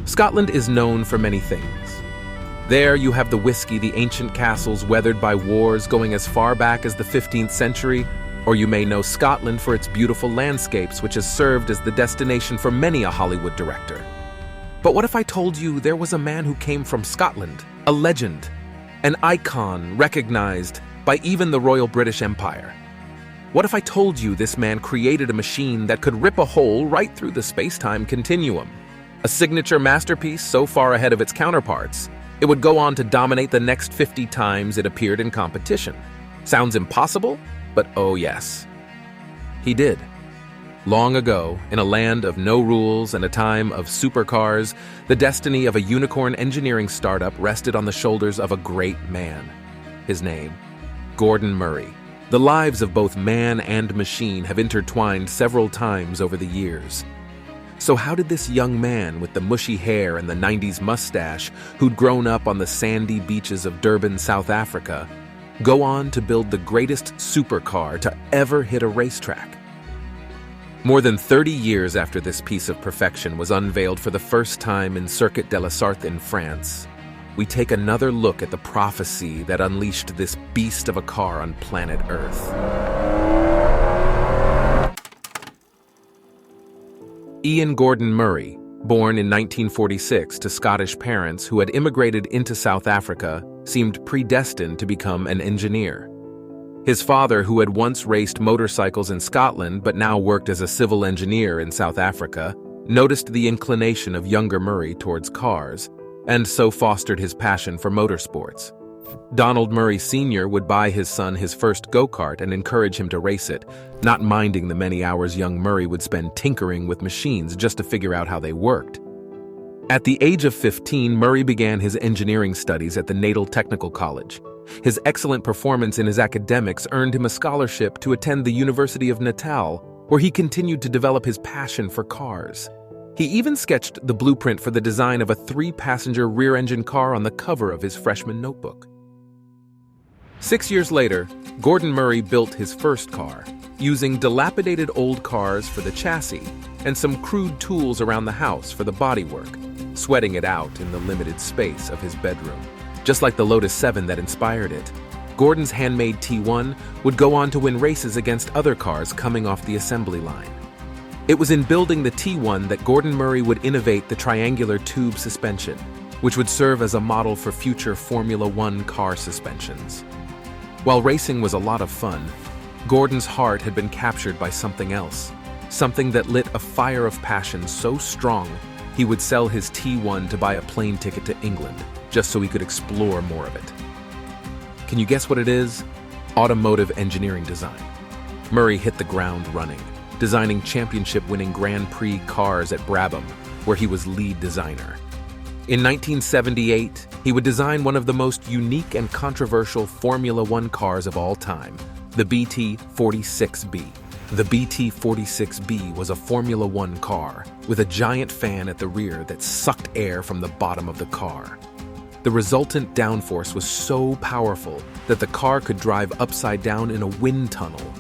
Scotland is known for many things. There you have the whiskey, the ancient castles weathered by wars going as far back as the 15th century, or you may know Scotland for its beautiful landscapes, which has served as the destination for many a Hollywood director. But what if I told you there was a man who came from Scotland, a legend, an icon recognized by even the Royal British Empire? What if I told you this man created a machine that could rip a hole right through the space-time continuum? A signature masterpiece so far ahead of its counterparts, it would go on to dominate the next 50 times it appeared in competition. Sounds impossible? But oh yes, he did. Long ago, in a land of no rules and a time of supercars, the destiny of a unicorn engineering startup rested on the shoulders of a great man. His name, Gordon Murray. The lives of both man and machine have intertwined several times over the years. So how did this young man with the mushy hair and the 90s mustache, who'd grown up on the sandy beaches of Durban, South Africa, go on to build the greatest supercar to ever hit a racetrack? More than 30 years after this piece of perfection was unveiled for the first time in Circuit de la Sarthe in France, we take another look at the prophecy that unleashed this beast of a car on planet Earth. Ian Gordon Murray, born in 1946 to Scottish parents who had immigrated into South Africa, seemed predestined to become an engineer. His father, who had once raced motorcycles in Scotland but now worked as a civil engineer in South Africa, noticed the inclination of younger Murray towards cars, and so fostered his passion for motorsports. Donald Murray Sr. would buy his son his first go-kart and encourage him to race it, not minding the many hours young Murray would spend tinkering with machines just to figure out how they worked. At the age of 15, Murray began his engineering studies at the Natal Technical College. His excellent performance in his academics earned him a scholarship to attend the University of Natal, where he continued to develop his passion for cars. He even sketched the blueprint for the design of a 3-passenger rear-engine car on the cover of his freshman notebook. 6 years later, Gordon Murray built his first car, using dilapidated old cars for the chassis and some crude tools around the house for the bodywork, sweating it out in the limited space of his bedroom. Just like the Lotus 7 that inspired it, Gordon's handmade T1 would go on to win races against other cars coming off the assembly line. It was in building the T1 that Gordon Murray would innovate the triangular tube suspension, which would serve as a model for future Formula One car suspensions. While racing was a lot of fun, Gordon's heart had been captured by something else, something that lit a fire of passion so strong he would sell his T1 to buy a plane ticket to England, just so he could explore more of it. Can you guess what it is? Automotive engineering design. Murray hit the ground running, designing championship-winning Grand Prix cars at Brabham, where he was lead designer. In 1978, he would design one of the most unique and controversial Formula One cars of all time, the BT-46B. The BT-46B was a Formula One car with a giant fan at the rear that sucked air from the bottom of the car. The resultant downforce was so powerful that the car could drive upside down in a wind tunnel.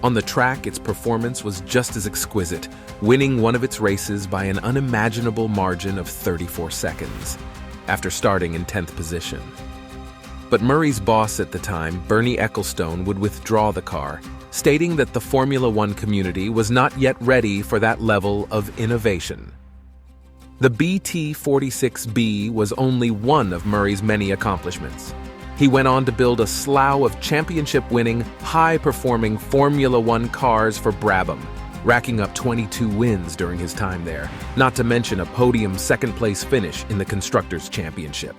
On the track, its performance was just as exquisite, winning one of its races by an unimaginable margin of 34 seconds, after starting in 10th position. But Murray's boss at the time, Bernie Ecclestone, would withdraw the car, stating that the Formula One community was not yet ready for that level of innovation. The BT-46B was only one of Murray's many accomplishments. He went on to build a slough of championship-winning, high-performing Formula One cars for Brabham, racking up 22 wins during his time there, not to mention a podium second-place finish in the Constructors' Championship.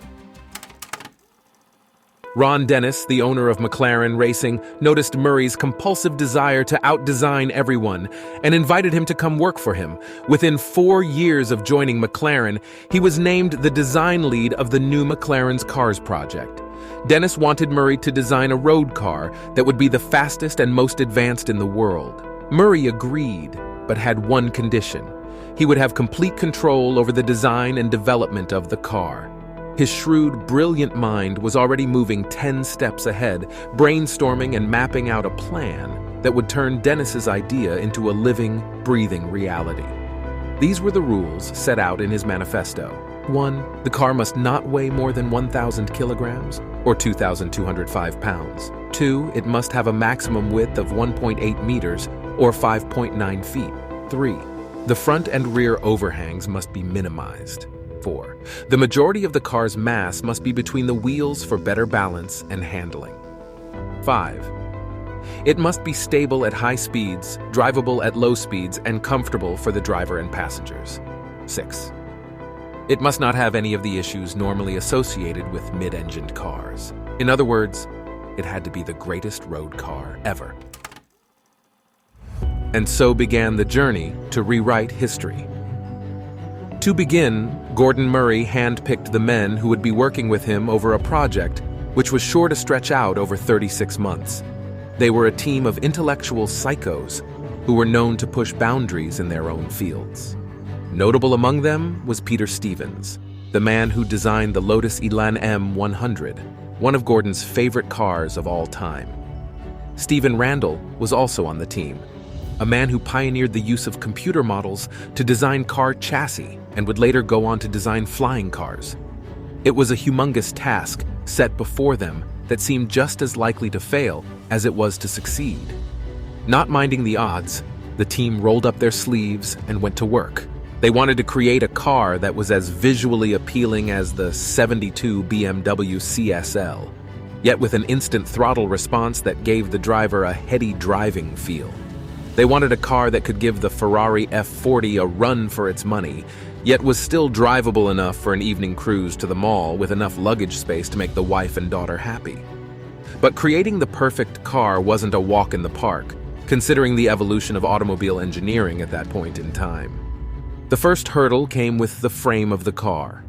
Ron Dennis, the owner of McLaren Racing, noticed Murray's compulsive desire to outdesign everyone and invited him to come work for him. Within 4 years of joining McLaren, he was named the design lead of the new McLaren's Cars project. Dennis wanted Murray to design a road car that would be the fastest and most advanced in the world. Murray agreed, but had one condition. He would have complete control over the design and development of the car. His shrewd, brilliant mind was already moving 10 steps ahead, brainstorming and mapping out a plan that would turn Dennis's idea into a living, breathing reality. These were the rules set out in his manifesto. 1. The car must not weigh more than 1,000 kilograms, or 2,205 pounds. 2. It must have a maximum width of 1.8 meters, or 5.9 feet. 3. The front and rear overhangs must be minimized. 4. The majority of the car's mass must be between the wheels for better balance and handling. 5. It must be stable at high speeds, drivable at low speeds, and comfortable for the driver and passengers. 6. It must not have any of the issues normally associated with mid-engined cars. In other words, it had to be the greatest road car ever. And so began the journey to rewrite history. To begin, Gordon Murray handpicked the men who would be working with him over a project which was sure to stretch out over 36 months. They were a team of intellectual psychos who were known to push boundaries in their own fields. Notable among them was Peter Stevens, the man who designed the Lotus Elan M100, one of Gordon's favorite cars of all time. Stephen Randall was also on the team, a man who pioneered the use of computer models to design car chassis and would later go on to design flying cars. It was a humongous task set before them that seemed just as likely to fail as it was to succeed. Not minding the odds, the team rolled up their sleeves and went to work. They wanted to create a car that was as visually appealing as the '72 BMW CSL, yet with an instant throttle response that gave the driver a heady driving feel. They wanted a car that could give the Ferrari F40 a run for its money, yet was still drivable enough for an evening cruise to the mall with enough luggage space to make the wife and daughter happy. But creating the perfect car wasn't a walk in the park, considering the evolution of automobile engineering at that point in time. The first hurdle came with the frame of the car.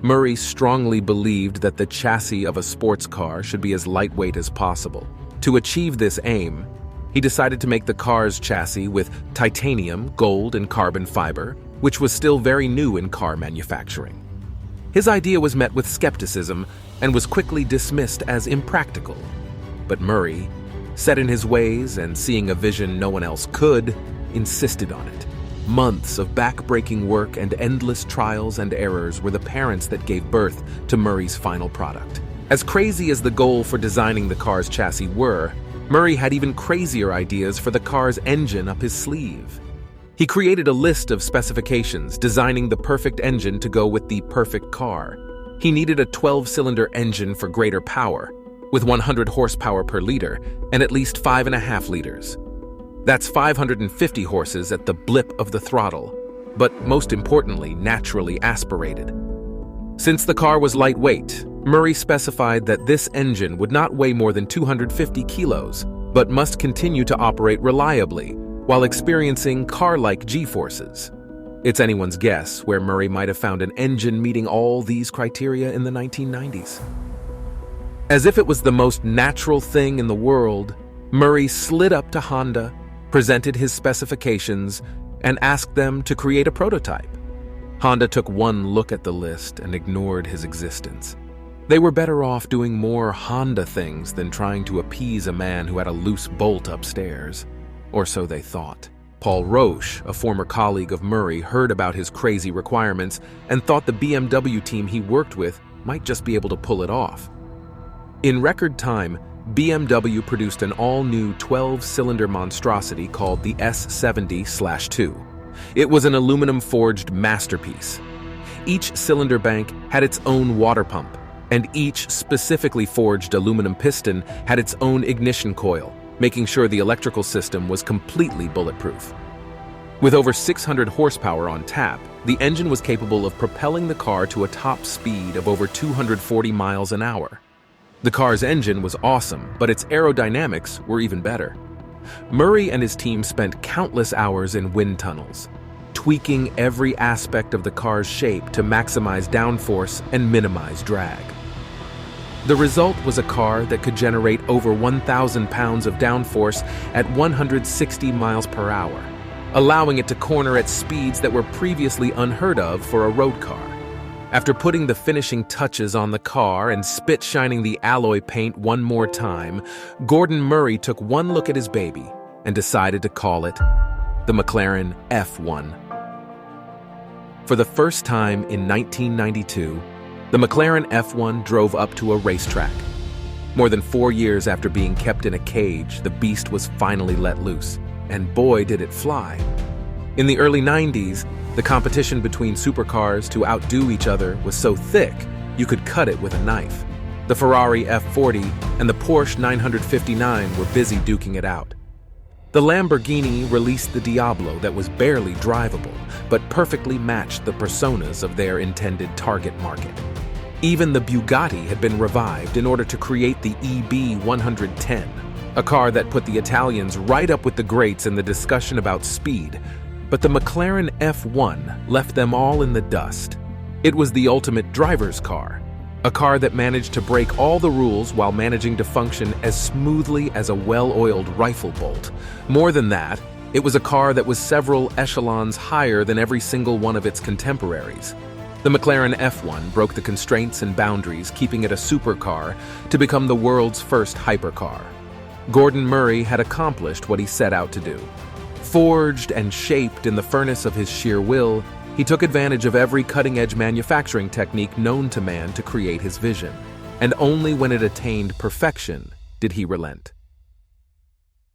Murray strongly believed that the chassis of a sports car should be as lightweight as possible. To achieve this aim, he decided to make the car's chassis with titanium, gold, and carbon fiber, which was still very new in car manufacturing. His idea was met with skepticism and was quickly dismissed as impractical. But Murray, set in his ways and seeing a vision no one else could, insisted on it. Months of back-breaking work and endless trials and errors were the parents that gave birth to Murray's final product. As crazy as the goal for designing the car's chassis were, Murray had even crazier ideas for the car's engine up his sleeve. He created a list of specifications, designing the perfect engine to go with the perfect car. He needed a 12-cylinder engine for greater power, with 100 horsepower per liter and at least 5.5 liters. That's 550 horses at the blip of the throttle, but most importantly, naturally aspirated. Since the car was lightweight, Murray specified that this engine would not weigh more than 250 kilos, but must continue to operate reliably while experiencing car-like G-forces. It's anyone's guess where Murray might have found an engine meeting all these criteria in the 1990s. As if it was the most natural thing in the world, Murray slid up to Honda, presented his specifications, and asked them to create a prototype. Honda took one look at the list and ignored his existence. They were better off doing more Honda things than trying to appease a man who had a loose bolt upstairs. Or so they thought. Paul Roche, a former colleague of Murray, heard about his crazy requirements and thought the BMW team he worked with might just be able to pull it off. In record time, BMW produced an all-new 12-cylinder monstrosity called the S70/2. It was an aluminum-forged masterpiece. Each cylinder bank had its own water pump, and each specifically forged aluminum piston had its own ignition coil, making sure the electrical system was completely bulletproof. With over 600 horsepower on tap, the engine was capable of propelling the car to a top speed of over 240 miles an hour. The car's engine was awesome, but its aerodynamics were even better. Murray and his team spent countless hours in wind tunnels, tweaking every aspect of the car's shape to maximize downforce and minimize drag. The result was a car that could generate over 1,000 pounds of downforce at 160 miles per hour, allowing it to corner at speeds that were previously unheard of for a road car. After putting the finishing touches on the car and spit-shining the alloy paint one more time, Gordon Murray took one look at his baby and decided to call it the McLaren F1. For the first time in 1992, the McLaren F1 drove up to a racetrack. More than 4 years after being kept in a cage, the beast was finally let loose, and boy did it fly. In the early 90s, the competition between supercars to outdo each other was so thick you could cut it with a knife. The Ferrari F40 and the Porsche 959 were busy duking it out. The Lamborghini released the Diablo that was barely drivable, but perfectly matched the personas of their intended target market. Even the Bugatti had been revived in order to create the EB110, a car that put the Italians right up with the greats in the discussion about speed. But the McLaren F1 left them all in the dust. It was the ultimate driver's car, a car that managed to break all the rules while managing to function as smoothly as a well-oiled rifle bolt. More than that, it was a car that was several echelons higher than every single one of its contemporaries. The McLaren F1 broke the constraints and boundaries, keeping it a supercar to become the world's first hypercar. Gordon Murray had accomplished what he set out to do. Forged and shaped in the furnace of his sheer will, he took advantage of every cutting-edge manufacturing technique known to man to create his vision. And only when it attained perfection did he relent.